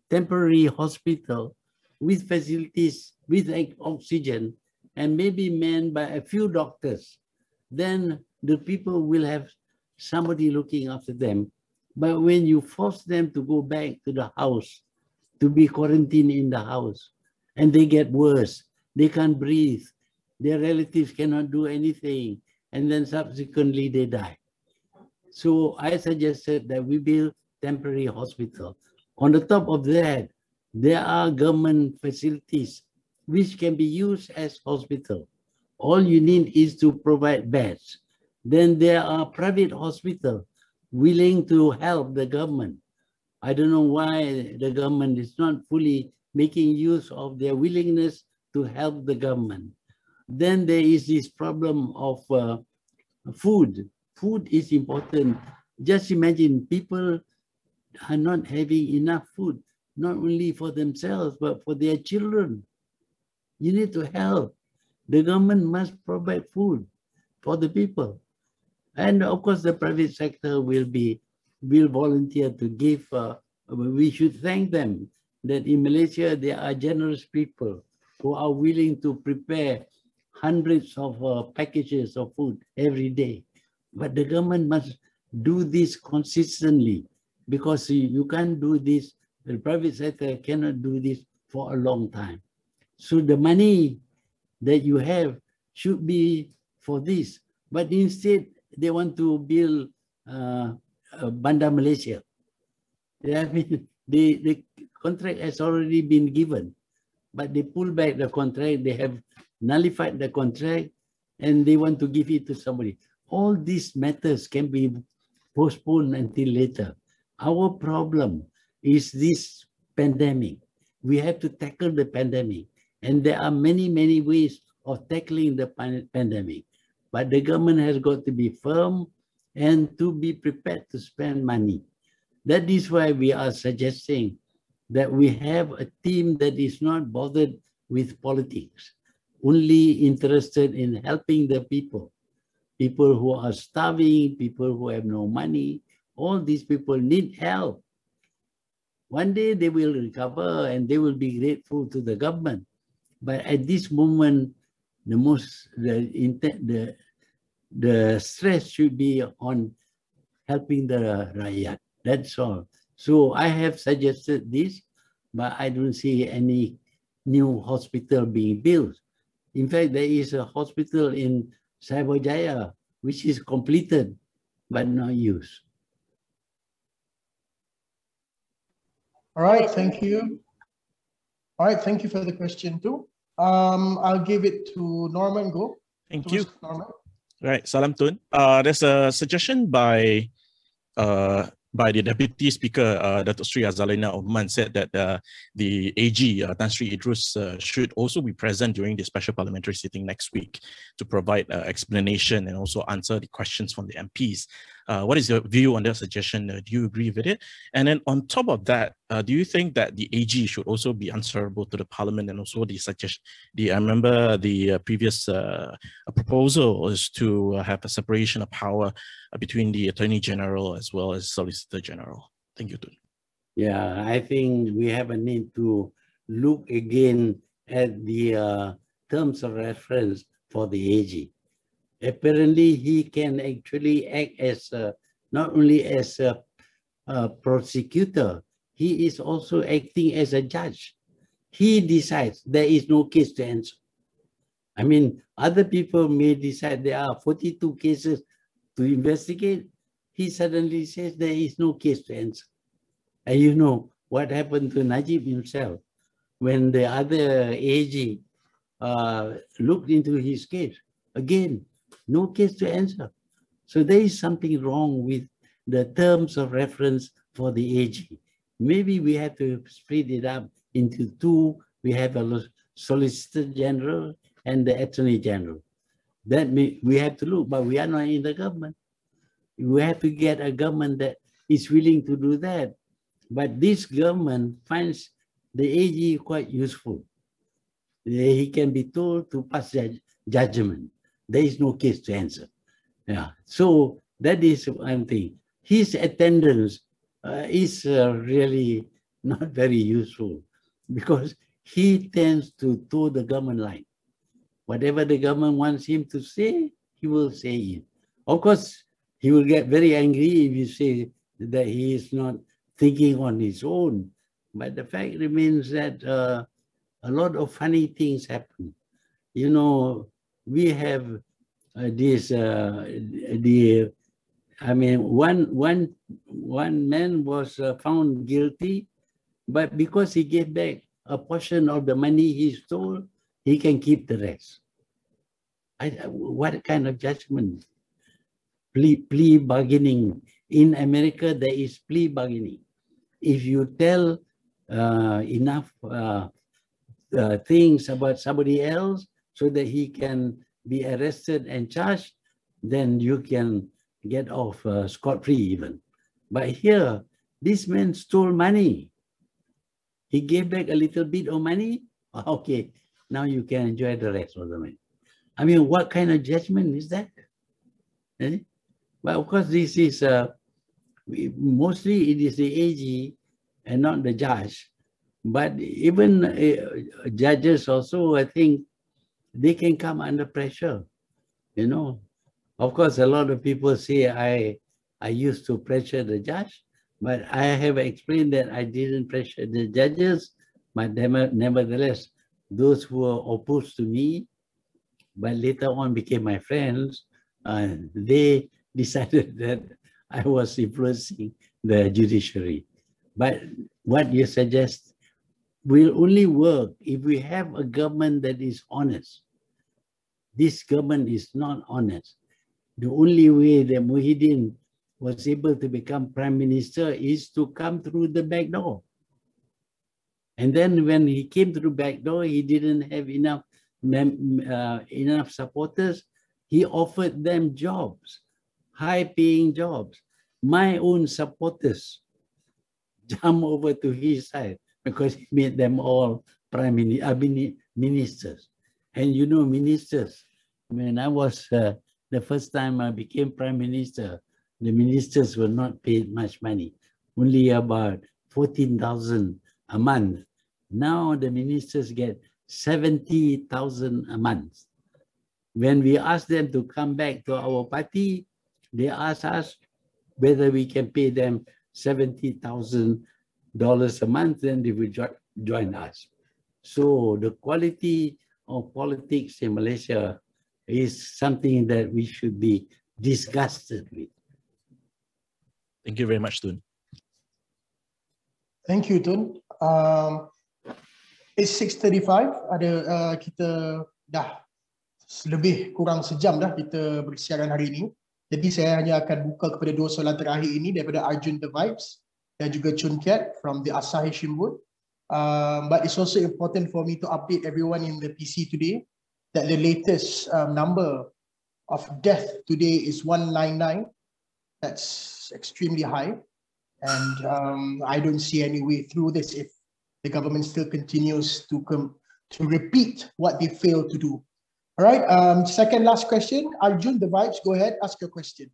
temporary hospital with facilities, with oxygen, and maybe manned by a few doctors, then the people will have somebody looking after them. But when you force them to go back to the house, to be quarantined in the house, and they get worse, they can't breathe, their relatives cannot do anything, and then subsequently they die. So I suggested that we build temporary hospital. On the top of that, there are government facilities which can be used as hospital. All you need is to provide beds. Then there are private hospitals willing to help the government. I don't know why the government is not fully making use of their willingness to help the government. Then there is this problem of food. Food is important. Just imagine people are not having enough food, not only for themselves, but for their children. You need to help. The government must provide food for the people. And of course, the private sector will volunteer to give. We should thank them that in Malaysia, there are generous people who are willing to prepare hundreds of packages of food every day. But the government must do this consistently, because you can't do this, the private sector cannot do this for a long time. So the money that you have should be for this, but instead they want to build Bandar Malaysia. The contract has already been given, but they pull back the contract, they have nullified the contract, and they want to give it to somebody. All these matters can be postponed until later. Our problem is this pandemic. We have to tackle the pandemic. And there are many, many ways of tackling the pandemic. But the government has got to be firm and to be prepared to spend money. That is why we are suggesting that we have a team that is not bothered with politics, only interested in helping the people. People who are starving, people who have no money, all these people need help. One day they will recover and they will be grateful to the government. But at this moment, the stress should be on helping the rakyat. That's all. So I have suggested this, but I don't see any new hospital being built. In fact, there is a hospital in Cyberjaya, which is completed, but not used. All right, thank you. All right, thank you for the question too. I'll give it to Norman. Go. Thank you. Norman. Right, Salam Tun. There's a suggestion by the Deputy Speaker, Datuk Sri Azalina Othman, said that the AG, Tan Sri Idrus, should also be present during the special parliamentary sitting next week to provide explanation and also answer the questions from the MPs. What is your view on that suggestion? Do you agree with it? And then on top of that, do you think that the AG should also be answerable to the Parliament and also the suggestion? I remember the previous proposal was to have a separation of power between the Attorney General as well as Solicitor General. Thank you, Tun. Yeah, I think we have a need to look again at the terms of reference for the AG. Apparently, he can actually act as not only as a prosecutor, he is also acting as a judge. He decides there is no case to answer. I mean, other people may decide there are 42 cases to investigate. He suddenly says there is no case to answer. And you know what happened to Najib himself when the other AG looked into his case. Again, no case to answer. So there is something wrong with the terms of reference for the AG. Maybe we have to split it up into two. We have a Solicitor General and the Attorney General. That we have to look, but we are not in the government. We have to get a government that is willing to do that. But this government finds the AG quite useful. He can be told to pass judgment. There is no case to answer. Yeah. So that is one thing. His attendance is really not very useful because he tends to toe the government line. Whatever the government wants him to say, he will say it. Of course, he will get very angry if you say that he is not thinking on his own. But the fact remains that a lot of funny things happen. You know, we have this, I mean, one man was found guilty, but because he gave back a portion of the money he stole, he can keep the rest. What kind of judgment? Plea bargaining. In America, there is plea bargaining. If you tell enough things about somebody else so that he can be arrested and charged, then you can get off scot-free even. But here, this man stole money. He gave back a little bit of money. Okay, now you can enjoy the rest of the money. I mean, what kind of judgment is that? But of course, this is mostly it is the AG and not the judge. But even judges also, I think, they can come under pressure, you know. Of course, a lot of people say I used to pressure the judge, but I have explained that I didn't pressure the judges, but nevertheless, those who were opposed to me, but later on became my friends, they decided that I was influencing the judiciary. But what you suggest will only work if we have a government that is honest. This government is not honest. The only way that Muhyiddin was able to become prime minister is to come through the back door. And then when he came through the back door, he didn't have enough supporters. He offered them jobs, high-paying jobs. My own supporters jumped over to his side because he made them all ministers. And you know, ministers, when I was the first time I became prime minister, the ministers were not paid much money, only about 14,000 a month. Now the ministers get 70,000 a month. When we ask them to come back to our party, they ask us whether we can pay them $70,000 a month, then they will join us. So the quality of politics in Malaysia is something that we should be disgusted with. Thank you very much, Tun. Thank you, Tun. It's 6:35. Ada kita dah lebih kurang sejam dah kita bersiaran hari ini. Jadi saya hanya akan buka kepada dua soalan terakhir ini daripada Arjun The Vibes dan juga Chun Kiat from the Asahi Shimbun. But it's also important for me to update everyone in the PC today that the latest number of death today is 199. That's extremely high. And I don't see any way through this if the government still continues to repeat what they failed to do. All right, second last question. Arjun, the Vibes, go ahead, ask your question.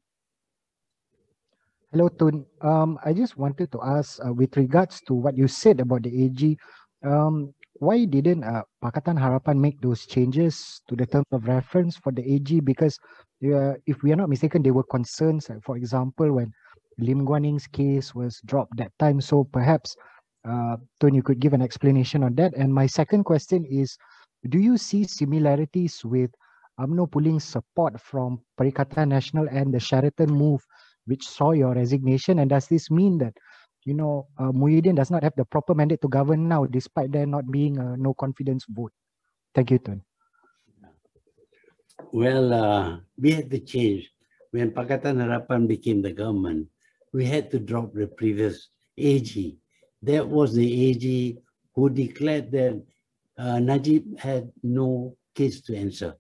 Hello, Tun. I just wanted to ask with regards to what you said about the AG, why didn't Pakatan Harapan make those changes to the terms of reference for the AG? Because if we are not mistaken, there were concerns, for example, when Lim Guan Ying's case was dropped that time. So perhaps, Tun, you could give an explanation on that. And my second question is, do you see similarities with UMNO pulling support from Perikatan Nasional and the Sheraton move, which saw your resignation? And does this mean that, you know, Muhyiddin does not have the proper mandate to govern now, despite there not being a no confidence vote? Thank you, Tun. Well, we had to change. When Pakatan Harapan became the government, we had to drop the previous AG. That was the AG who declared that Najib had no case to answer.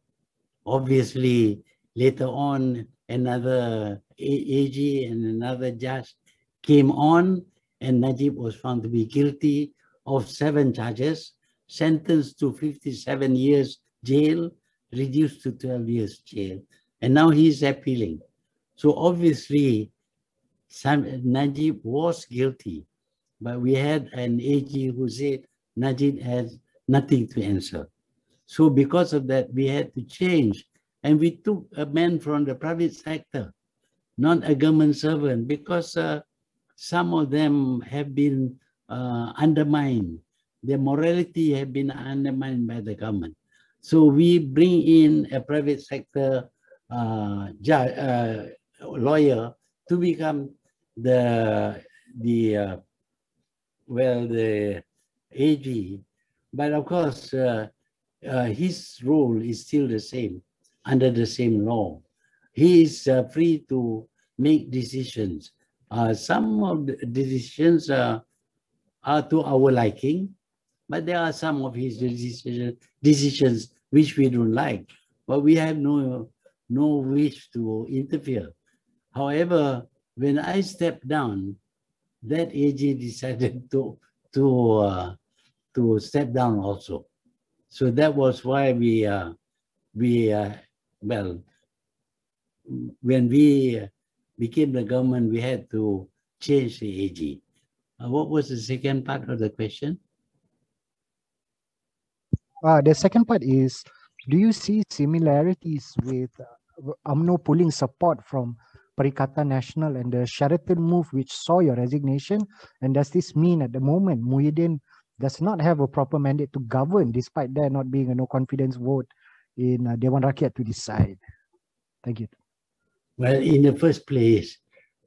Obviously, later on, another AG and another judge came on, and Najib was found to be guilty of 7 charges, sentenced to 57 years jail, reduced to 12 years jail. And now he's appealing. So obviously, Najib was guilty, but we had an AG who said Najib has nothing to answer. So because of that, we had to change. And we took a man from the private sector, not a government servant, because some of them have been undermined. Their morality have been undermined by the government. So we bring in a private sector lawyer to become the AG. But of course, his role is still the same, under the same law. He is free to make decisions. Some of the decisions are to our liking, but there are some of his decisions which we don't like, but we have no wish to interfere. However, when I stepped down, that AG decided to step down also. So that was why well, when we became the government, we had to change the AG. What was the second part of the question? The second part is, do you see similarities with UMNO pulling support from Perikatan Nasional and the Sheraton move, which saw your resignation? And does this mean at the moment Muhyiddin does not have a proper mandate to govern, despite there not being a no confidence vote in Dewan Rakyat to decide? Thank you. Well, in the first place,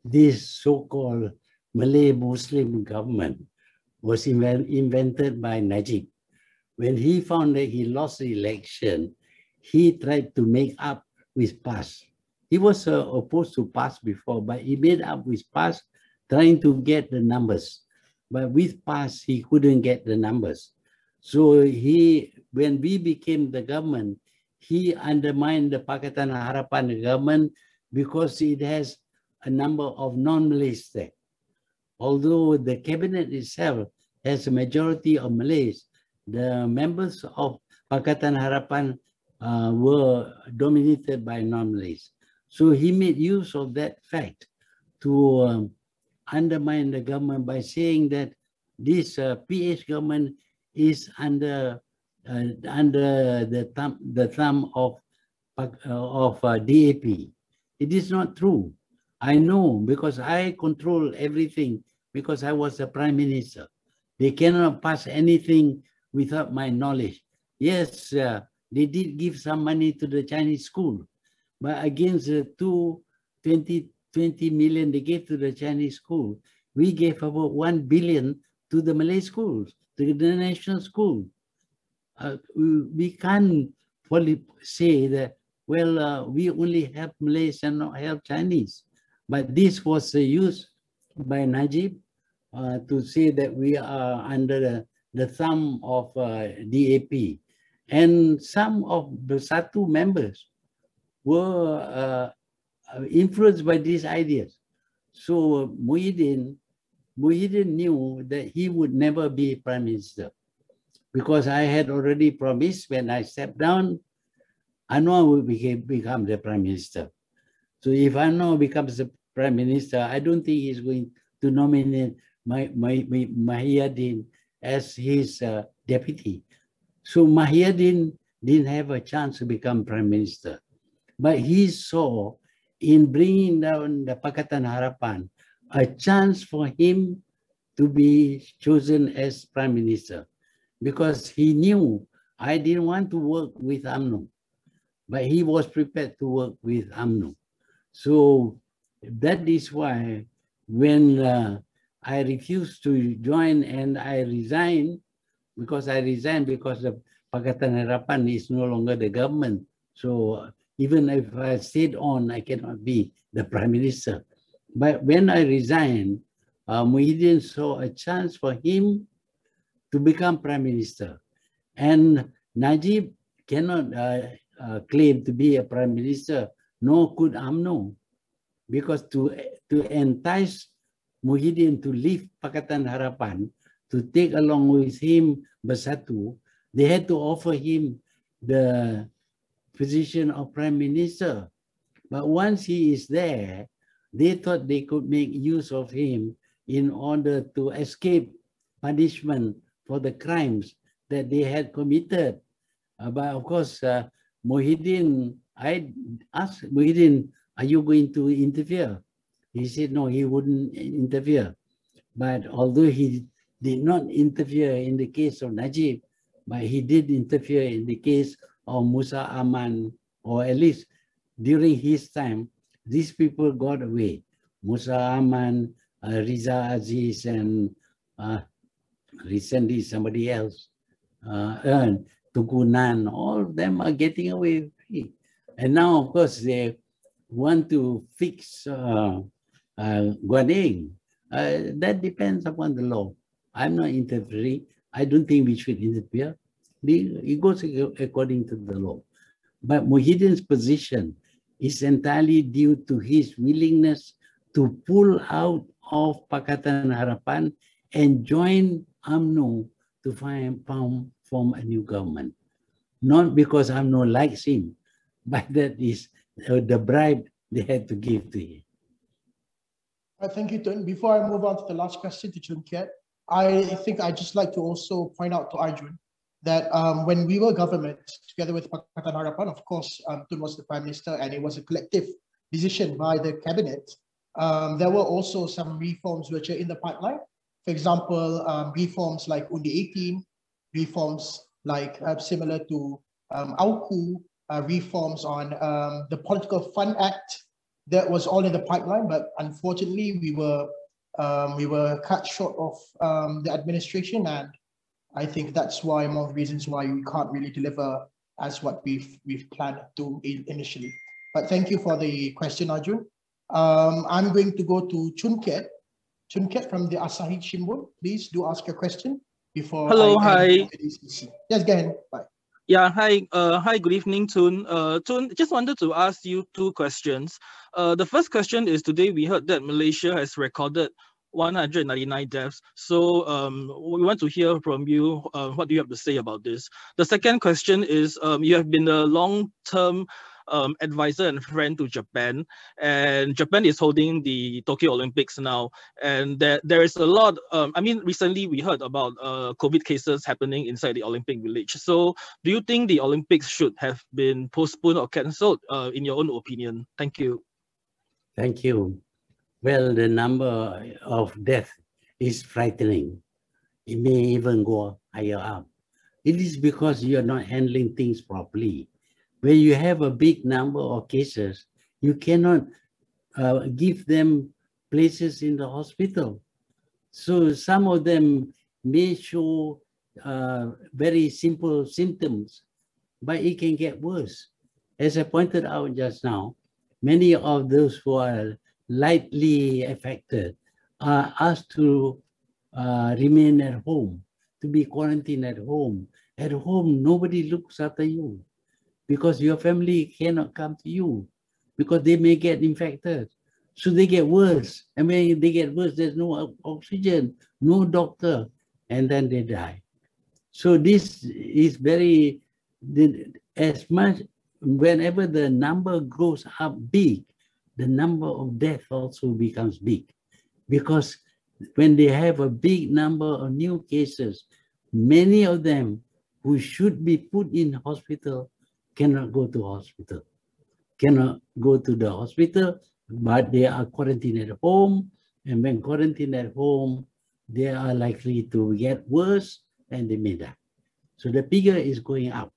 this so-called Malay Muslim government was invented by Najib. When he found that he lost the election, he tried to make up with PAS. He was opposed to PAS before, but he made up with PAS, trying to get the numbers. But with PAS, he couldn't get the numbers. So when we became the government, he undermined the Pakatan Harapan government because it has a number of non-Malays there. Although the cabinet itself has a majority of Malays, the members of Pakatan Harapan were dominated by non-Malays. So he made use of that fact to undermine the government by saying that this PH government is under the thumb of DAP. It is not true. I know, because I control everything, because I was the Prime Minister. They cannot pass anything without my knowledge. Yes, they did give some money to the Chinese school, but against the 20 million they gave to the Chinese school, we gave about 1 billion to the Malay schools, to the national school. we can't fully say that, well, we only help Malaysia, not help Chinese. But this was used by Najib to say that we are under the thumb of DAP. And some of the Bersatu members were influenced by these ideas. So Muhyiddin knew that he would never be Prime Minister, because I had already promised when I stepped down, Anwar will become the Prime Minister. So if Anwar becomes the Prime Minister, I don't think he's going to nominate Muhyiddin as his deputy. So Muhyiddin didn't have a chance to become Prime Minister. But he saw in bringing down the Pakatan Harapan a chance for him to be chosen as Prime Minister, because he knew I didn't want to work with UMNO, but he was prepared to work with UMNO. So that is why when I refused to join and I resigned, because the Pakatan Harapan is no longer the government. So even if I stayed on, I cannot be the Prime Minister. But when I resigned, Muhyiddin saw a chance for him to become Prime Minister. And Najib cannot claim to be a Prime Minister, nor could UMNO, because to entice Muhyiddin to leave Pakatan Harapan, to take along with him Bersatu, they had to offer him the position of Prime Minister. But once he is there, they thought they could make use of him in order to escape punishment for the crimes that they had committed. But of course, Muhyiddin, I asked Muhyiddin, are you going to interfere? He said, no, he wouldn't interfere. But although he did not interfere in the case of Najib, but he did interfere in the case of Musa Aman, or at least during his time, these people got away. Musa Aman, Riza Aziz, and recently somebody else, Tugunan, all of them are getting away free. And now, of course, they want to fix Guading. That depends upon the law. I'm not interfering. I don't think we should interfere. It goes according to the law. But Muhyiddin's position is entirely due to his willingness to pull out of Pakatan Harapan and join UMNO to form a new government. Not because UMNO likes him, but that is the bribe they had to give to him. Thank you, Tun. Before I move on to the last question to Chun Kiat, I think I'd just like to also point out to Arjun that when we were government together with Pakatan Harapan, of course, Tun was the Prime Minister and it was a collective decision by the cabinet. There were also some reforms which are in the pipeline. For example, reforms like Undi 18, reforms like similar to AUKU, reforms on the Political Fund Act. That was all in the pipeline, but unfortunately we were cut short of the administration, and I think that's why one of the reasons why we can't really deliver as what we've planned to initially. But thank you for the question, Arjun. I'm going to go to Chun Kiat. Chun Kiat from the Asahi Shimbun. Please do ask your question before. Hello, hi. Yes, go ahead. Bye. Yeah, hi. Hi, good evening, Tun. Tun, just wanted to ask you two questions. The first question is, today we heard that Malaysia has recorded 199 deaths. So we want to hear from you, what do you have to say about this? The second question is, you have been a long-term advisor and friend to Japan, and Japan is holding the Tokyo Olympics now, and there is a lot, I mean, recently we heard about COVID cases happening inside the Olympic Village. So do you think the Olympics should have been postponed or cancelled, in your own opinion? Thank you. Thank you. Well, the number of deaths is frightening. It may even go higher up. It is because you are not handling things properly. When you have a big number of cases, you cannot give them places in the hospital. So some of them may show very simple symptoms, but it can get worse. As I pointed out just now, many of those who are lightly affected are asked to remain at home, to be quarantined at home. At home, nobody looks after you because your family cannot come to you because they may get infected. So they get worse. And when they get worse, there's no oxygen, no doctor, and then they die. So this is very, as much, whenever the number goes up big, the number of deaths also becomes big. Because when they have a big number of new cases, many of them who should be put in hospital cannot go to hospital, cannot go to the hospital, but they are quarantined at home. And when quarantined at home, they are likely to get worse and they may die. So the figure is going up.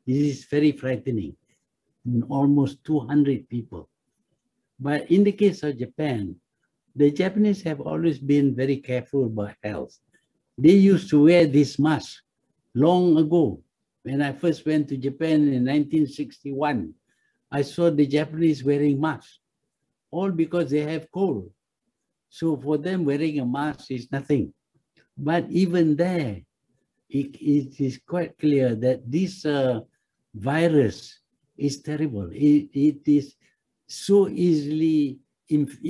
This is very frightening. Almost 200 people. But in the case of Japan, the Japanese have always been very careful about health. They used to wear this mask long ago. When I first went to Japan in 1961, I saw the Japanese wearing masks, all because they have cold. So for them, wearing a mask is nothing. But even there, it is quite clear that this virus is terrible. It is so easily,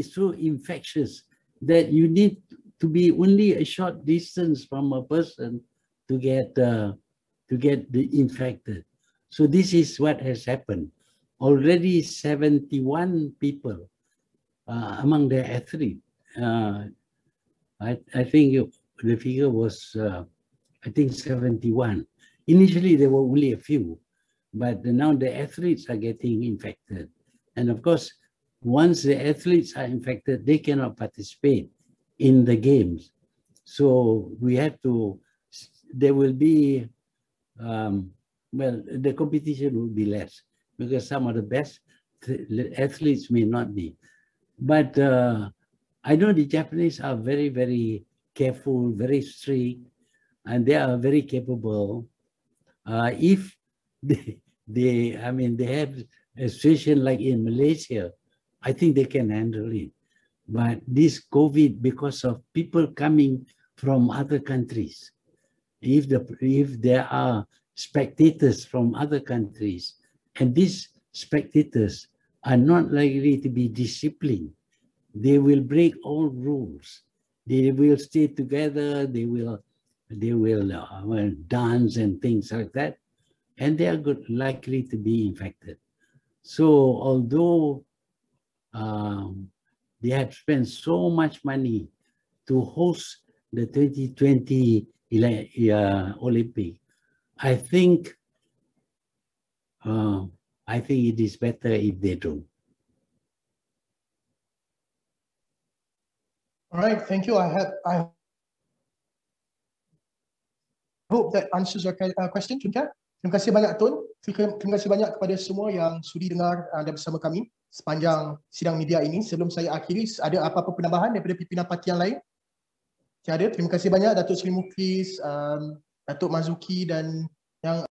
so infectious that you need to be only a short distance from a person to get infected. So this is what has happened. Already 71 people among the athletes. I think the figure was, I think 71. Initially, there were only a few, but now the athletes are getting infected. And of course, once the athletes are infected, they cannot participate in the games. So we have to, there will be, well, the competition will be less because some of the best athletes may not be. But I know the Japanese are very, very careful, very strict, and they are very capable. If they have a situation like in Malaysia, I think they can handle it. But this COVID, because of people coming from other countries, if there are spectators from other countries, and these spectators are not likely to be disciplined, they will break all rules. They will stay together. They will dance and things like that, and they are likely to be infected. So although they have spent so much money to host the 2020 Olympic, I think it is better if they don't. All right, thank you. I hope that answers your question, Tun. Terima kasih banyak, Tun. Terima kasih banyak kepada semua yang sudi dengar dan bersama kami sepanjang sidang media ini. Sebelum saya akhiri, ada apa-apa penambahan daripada pimpinan parti yang lain? Tiada. Terima kasih banyak Datuk Seri Muklis, Datuk Mazuki dan yang